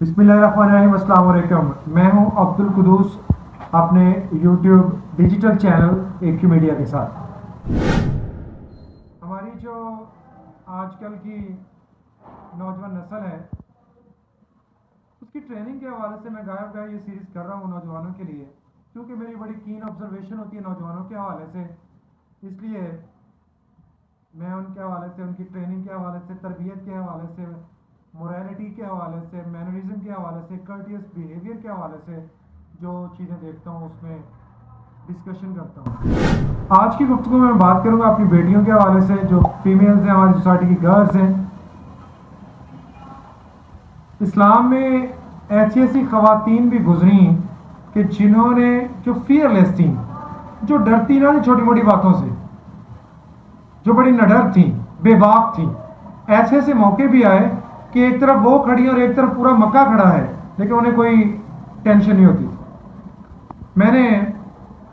बिस्मिल्लाहिर्रहमानिर्रहीम। अस्सलाम वालेकुम। मैं हूं अब्दुल कुदूस अपने यूट्यूब डिजिटल चैनल एक मीडिया के साथ। हमारी जो आजकल की नौजवान नस्ल है उसकी ट्रेनिंग के हवाले से मैं गायब गायब ये सीरीज़ कर रहा हूँ नौजवानों के लिए, क्योंकि मेरी बड़ी कीन ऑब्जर्वेशन होती है नौजवानों के हवाले से। इसलिए मैं उनके हवाले से, उनकी ट्रेनिंग के हवाले से, तरबियत के हवाले से, मोरालिटी के हवाले से, मैनरिज्म के हवाले से, कर्टियस बिहेवियर के हवाले से जो चीज़ें देखता हूँ उसमें डिस्कशन करता हूँ। आज की गुफ्तगू में मैं बात करूँगा अपनी बेटियों के हवाले से, जो फीमेल्स हैं, हमारी सोसाइटी की गर्ल्स हैं। इस्लाम में ऐसी ऐसी ख़वातीन भी गुजरी कि जिन्होंने, जो फियरलेस थी, जो डरती ना छोटी मोटी बातों से, जो बड़ी नडर थी, बेबाक थी। ऐसे ऐसे मौके भी आए कि एक तरफ वो खड़ी और एक तरफ पूरा मक्का खड़ा है, लेकिन उन्हें कोई टेंशन नहीं होती। मैंने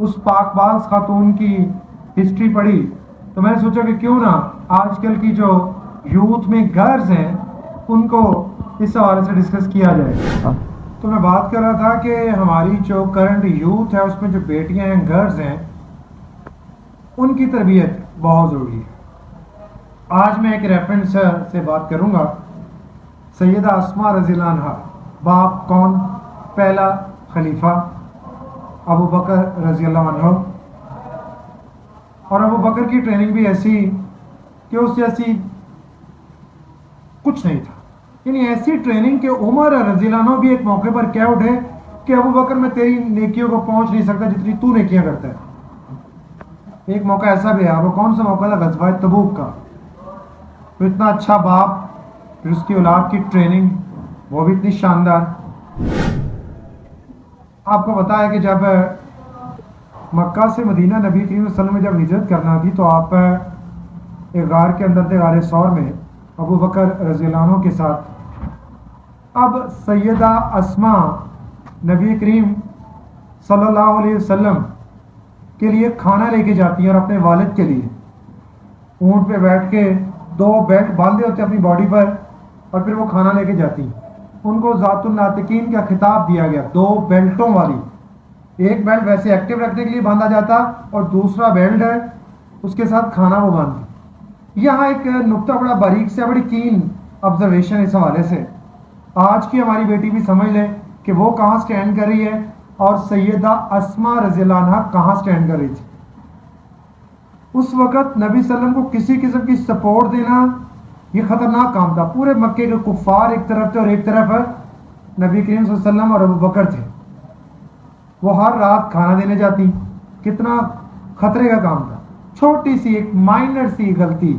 उस पाकबाज खातून की हिस्ट्री पढ़ी तो मैंने सोचा कि क्यों ना आजकल की जो यूथ में गर्ल्स हैं उनको इस हवाले से डिस्कस किया जाए। तो मैं बात कर रहा था कि हमारी जो करंट यूथ है उसमें जो बेटियां हैं, गर्ल्स हैं, उनकी तरबियत बहुत ज़रूरी है। आज मैं एक रेफरेंस से बात करूंगा। सैयदा अस्मा रज़ियल्लाहु अन्हा, बाप कौन? पहला खलीफा अबू बकर रज़ियल्लाहु अन्हु। और अबू बकर की ट्रेनिंग भी ऐसी कि उस जैसी कुछ नहीं था, यानी ऐसी ट्रेनिंग कि उमर रज़ियल्लाहु अन्हु भी एक मौके पर कह उठे कि अबू बकर, मैं तेरी नेकियों को पहुंच नहीं सकता जितनी तू नेकियां करता है। एक मौका ऐसा भी है, वो कौन सा मौका था? ग़ज़वा तबूक का। तो इतना अच्छा बाप, फिर उसकी औलाद की ट्रेनिंग वो भी इतनी शानदार। आपको पता है कि जब मक्का से मदीना नबी करीम सल्लल्लाहु अलैहि वसल्लम में जब हिजरत करना थी तो आप एक गार के अंदर थे, गार सौर में, अबू बकर रज़ियल्लाहु अन्हु के साथ। अब सैयदा अस्मा नबी करीम सल्लल्लाहु अलैहि वसल्लम के लिए खाना लेके जाती हैं और अपने वालिद के लिए ऊँट पे बैठ के 2 बेल्ट बांधे होते अपनी बॉडी पर और फिर वो खाना लेके जाती हैं। उनको ज़ातुन नातिकीन का खिताब दिया गया, 2 बेल्टों वाली। एक बेल्ट वैसे एक्टिव रखने के लिए बांधा जाता और दूसरा बेल्ट है उसके साथ खाना वो बांधती। यहाँ एक नुक्ता बड़ा बारीक से, बड़ी कीन ऑब्जर्वेशन इस हवाले से आज की हमारी बेटी भी समझ ले कि वो कहाँ स्टैंड कर रही है और सैयदा अस्मा रज़ियल्लाहु अन्हा कहाँ स्टैंड कर रही थी। उस वक़्त नबी सल्लम को किसी किस्म की सपोर्ट देना ये ख़तरनाक काम था। पूरे मक्के के कुफ़ार एक तरफ थे और एक तरफ नबी करीम सल्लल्लाहु अलैहि वसल्लम और अबू बकर थे। वो हर रात खाना देने जाती, कितना खतरे का काम था। छोटी सी एक माइनर सी गलती,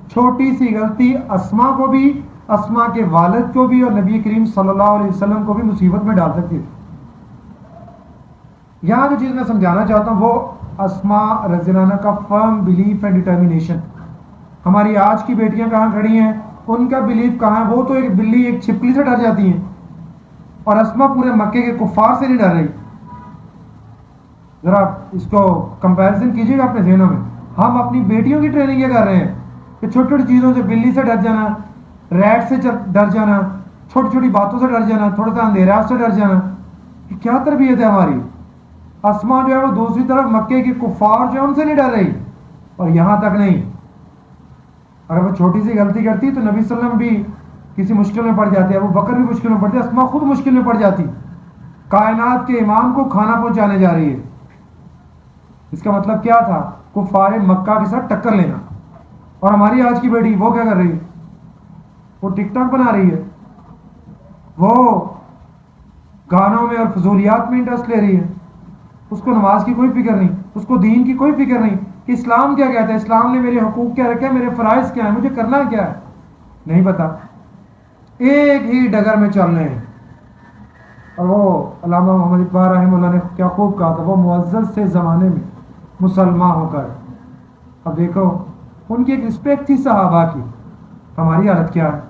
छोटी सी गलती अस्मा को भी, अस्मा के वालिद को भी और नबी करीम सल्लल्लाहु अलैहि वसल्लम को भी मुसीबत में डाल सकती थी। यहाँ जो चीज़ मैं समझाना चाहता हूँ वो अस्मा रज़ियल्लाहु अन्हा का फर्म बिलीफ एंड डिटर्मिनेशन। हमारी आज की बेटियां कहाँ खड़ी हैं, उनका बिलीफ कहाँ है? वो तो एक बिल्ली, एक छिपकली से डर जाती हैं और अस्मा पूरे मक्के के कुफार से नहीं डर रही। ज़रा इसको कंपैरिजन कीजिएगा अपने ज़हनों में। हम अपनी बेटियों की ट्रेनिंग ये कर रहे हैं कि छोटी छोटी चीज़ों से, बिल्ली से डर जाना, रैट से डर जाना, छोटी छोटी बातों से डर जाना, थोड़ा सा अंधेरा से डर जाना। ये क्या तरबियत है हमारी? अस्मा जो है वो दूसरी तरफ मक्के के कुफार जो है उनसे नहीं डर रही। और यहाँ तक नहीं, अगर वो छोटी सी गलती करती तो नबी सल्लम भी किसी मुश्किल में पड़ जाते, अबू बकर भी मुश्किल में पड़ते, अस्मा खुद मुश्किल में पड़ जाती। कायनात के इमाम को खाना पहुंचाने जा रही है, इसका मतलब क्या था? कुफार मक्का के साथ टक्कर लेना। और हमारी आज की बेटी वो क्या कर रही है? वो टिकटॉक बना रही है, वो गानों में और फजूलियात में इंटरेस्ट ले रही है। उसको नमाज की कोई फिक्र नहीं, उसको दीन की कोई फिक्र नहीं। इस्लाम क्या कहता है, इस्लाम ने मेरे हुकूक क्या रखे हैं, मेरे फ़राइज़ क्या है, मुझे करना क्या है, नहीं पता। एक ही डगर में चल रहे हैं। और वो अल्लामा मोहम्मद इकबाल रहमतुल्लाह ने क्या खूब कहा था, वो मुअज़्ज़ज़ से ज़माने में मुसलमान होकर। अब देखो, उनकी एक रिस्पेक्ट थी सहाबा की, हमारी हालत क्या है?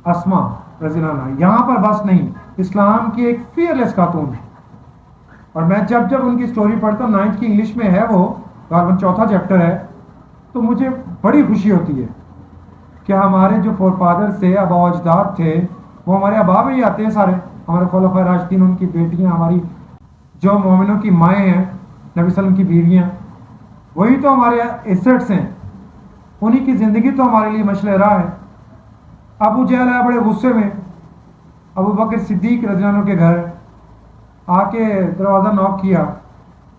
अस्मा रज़ियल्लाहु अन्हा यहाँ पर बस नहीं, इस्लाम की एक फियरलेस खातून है। और मैं जब जब उनकी स्टोरी पढ़ता हूँ, 9th की इंग्लिश में है वो, गालबन 4था चैप्टर है, तो मुझे बड़ी खुशी होती है कि हमारे जो फोरफादर थे, आबा अजदाद थे, वो हमारे अबाब में ही आते हैं सारे, हमारे खुलफाए राशिदीन, उनकी बेटियां, हमारी जो मोमिनों की माएँ हैं, नबी सल्लम की बीवियां, वही तो हमारे एसेट्स हैं, उन्हीं की ज़िंदगी तो हमारे लिए मशले राह है। अबू जहल आया बड़े गुस्से में अबू बकर सिद्दीक रज़ी अल्लाह अन्हु के घर, आके दरवाज़ा नॉक किया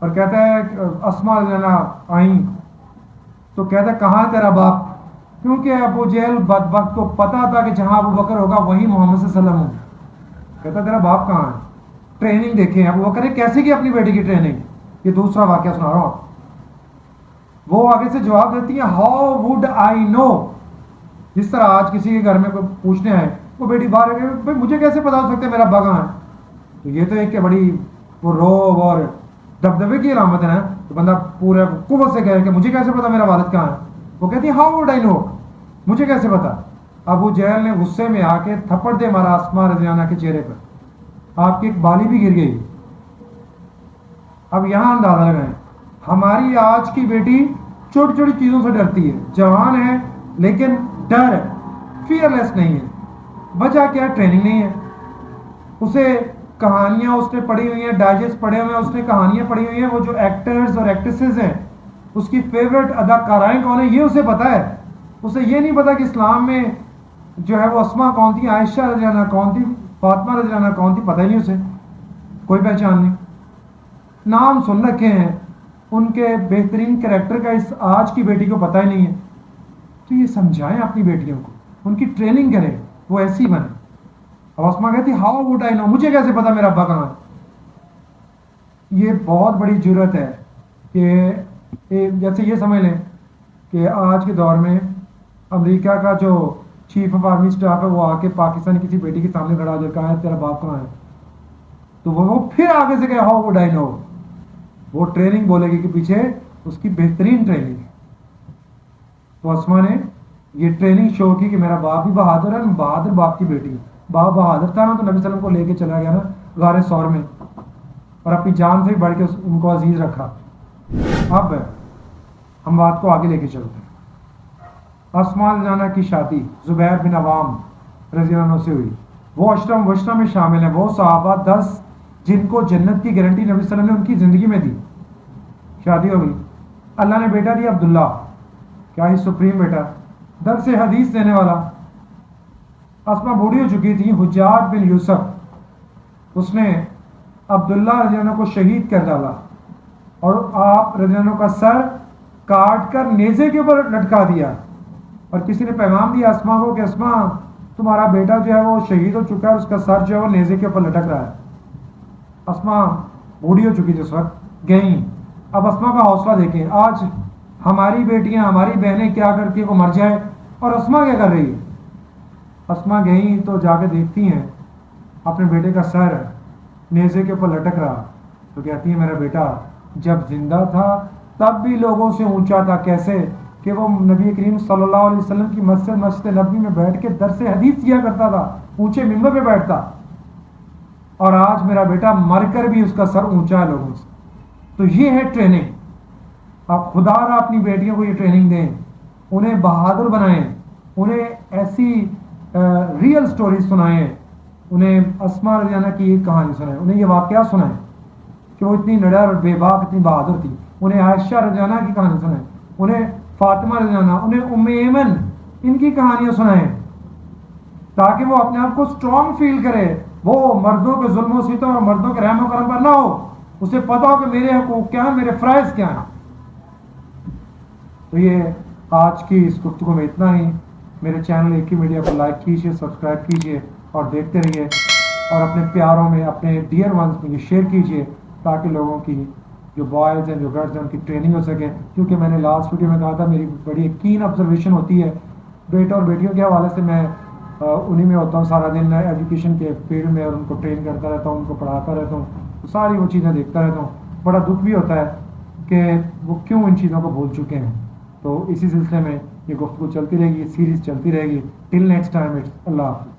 और कहता है अस्मा रज़ी अल्लाह अन्हा आई, तो कहता है कहाँ है तेरा बाप, क्योंकि अबू जहल बदबख्त को पता था कि जहाँ अबू बकर होगा वहीं मोहम्मद सल्लल्लाहु अलैहि वसल्लम। कहता तेरा बाप कहाँ है, ट्रेनिंग देखे अबू बकर ने कैसे की अपनी बेटी की ट्रेनिंग, ये दूसरा वाक़या सुना रहा हूँ। वो आगे से जवाब देती है हाउ वुड आई नो, जिस तरह आज किसी के घर में कोई पूछने आए, वो बेटी बाहर है, भाई मुझे कैसे पता हो सकता है मेरा अब्बा कहाँ है। तो ये तो एक बड़ी वो रोब और दबदबे की अलामत है ना, तो बंदा पूरे कुव्वत से कहे कि मुझे कैसे पता मेरा वालिद कहाँ है। वो कहती है हाउ वुड आई नो, मुझे कैसे पता। अबू जहल ने गुस्से में आके थप्पड़ दे मारा अस्मा रज़ी अल्लाह अन्हा के चेहरे पर, आपकी एक बाली भी गिर गई। अब यहाँ अंदाजा लगाएं, हमारी आज की बेटी छोटी छोटी चीज़ों से डरती है, जवान है लेकिन डर है, फियरलेस नहीं है। वजह क्या है, ट्रेनिंग नहीं है। उसे कहानियाँ उसने पढ़ी हुई हैं, डाइजेस्ट पढ़े हुए हैं, उसने कहानियाँ पढ़ी हुई हैं, वो जो एक्टर्स और एक्ट्रेसेस हैं उसकी फेवरेट अदाकाराएँ कौन है ये उसे पता है। उसे ये नहीं पता कि इस्लाम में जो है वो अस्मा कौन थी, आयशा रज़ी अल्लाह अन्हा कौन थी, फातिमा रज़ी अल्लाह अन्हा कौन थी, पता ही नहीं उसे, कोई पहचान नहीं। नाम सुन रखे हैं, उनके बेहतरीन कैरेक्टर का इस आज की बेटी को पता ही नहीं है। तो ये समझाएं अपनी बेटियों को, उनकी ट्रेनिंग करें, वो ऐसी बने। अब अस्मा कहती हाउ वुड आई नो, मुझे कैसे पता मेरा अब्बा कहाँ है। ये बहुत बड़ी जुर्रत है कि जैसे ये समझ लें कि आज के दौर में अमेरिका का जो चीफ ऑफ आर्मी स्टाफ है वो आके पाकिस्तान की किसी बेटी के सामने खड़ा हो जाए, कहा है तेरा बाप कहाँ है, तो वो फिर आगे से कहे हाउ वुड आई नो, वो ट्रेनिंग बोलेगी कि पीछे उसकी बेहतरीन ट्रेनिंग है। तो अस्मा ने ये ट्रेनिंग शो की कि मेरा बाप भी बहादुर है, बहादुर बाप की बेटी। बाप बहादुर था ना, तो नबी सल्लम को लेके चला गया ना गारे सौर में, और अपनी जान से भी बढ़ के उनको अजीज रखा। अब हम बात को आगे लेके चलते हैं। अस्मा रज़ी अल्लाह अन्हा की शादी ज़ुबैर बिन अवाम रज़ी अल्लाह अन्हु से हुई। वो अशरम वशरम में शामिल हैं, वो सहाबा 10 जिनको जन्नत की गारंटी नबी सल्लल्लाहु अलैहि वसल्लम ने उनकी ज़िंदगी में दी। शादी हो गई, अल्लाह ने बेटा दिया अब्दुल्ला, क्या ही सुप्रीम बेटा, दर से हदीस देने वाला। अस्मा बूढ़ी हो चुकी थी, हुज्जाज बिन यूसुफ उसने अब्दुल्ला रज़ी अल्लाह को शहीद कर डाला और आप रज़ी अल्लाह का सर काट कर नेज़े के ऊपर लटका दिया। और किसी ने पैगाम दिया अस्मा को कि अस्मा तुम्हारा बेटा जो है वो शहीद हो चुका है, उसका सर जो है वो नेज़े के ऊपर लटक रहा है। अस्मा बूढ़ी हो चुकी जिस वक्त गई। अब अस्मा का हौसला देखें, आज हमारी बेटियां हमारी बहनें क्या करती है, वो मर जाए, और अस्मा क्या कर रही है। अस्मा गई तो जाके देखती हैं अपने बेटे का सर नेज़े के ऊपर लटक रहा, तो कहती है मेरा बेटा जब जिंदा था तब भी लोगों से ऊंचा था, कैसे कि वो नबी करीम सल्लल्लाहु अलैहि वसल्लम की मस्जिद नबी में बैठ के दर से हदीस किया करता था, ऊंचे मिंबर पे बैठता, और आज मेरा बेटा मरकर भी उसका सर ऊंचा है लोगों से। तो ये है ट्रेनिंग। आप खुदारा अपनी बेटियों को ये ट्रेनिंग दें, उन्हें बहादुर बनाएं, उन्हें ऐसी रियल स्टोरी सुनाएं, उन्हें अस्मा रज़ी अल्लाह की एक कहानी सुनाएं, उन्हें ये वाक़या सुनाएं कि वो इतनी निडर और बेबाक, इतनी बहादुर थी। उन्हें आयशा रज़ी अल्लाह की कहानी सुनाएं, उन्हें फातिमा रज़ी अल्लाह, उन्हें उम्मे ऐमन, इनकी कहानियाँ सुनाएं, ताकि वो अपने आप को स्ट्रॉन्ग फील करे, वो मर्दों के जुल्म सितम और मर्दों के रहम करम पर ना हो, उसे पता हो कि मेरे हकूक़ क्या है, मेरे फ़राइज़ क्या हैं। तो ये आज की इस गुफ्तगू में इतना ही। मेरे चैनल एक ही मीडिया को लाइक कीजिए, सब्सक्राइब कीजिए और देखते रहिए, और अपने प्यारों में, अपने डियर वंस में ये शेयर कीजिए, ताकि लोगों की जो बॉयज़ हैं, जो गर्ल्स हैं, उनकी ट्रेनिंग हो सके। क्योंकि मैंने लास्ट वीडियो में कहा था मेरी बड़ी कीन ऑब्जर्वेशन होती है बेटा और बेटियों के हवाले से, मैं उन्हीं में होता हूँ सारा दिन एजुकेशन के फील्ड में, और उनको ट्रेन करता रहता हूँ, उनको पढ़ाता रहता हूँ, तो सारी वो चीज़ें देखता रहता हूँ। बड़ा दुख भी होता है कि वो क्यों इन चीज़ों को भूल चुके हैं। तो इसी सिलसिले में ये गुफ्तगू चलती रहेगी, सीरीज़ चलती रहेगी। टिल नेक्स्ट टाइम, इट्स अल्लाह हाफ़िज़।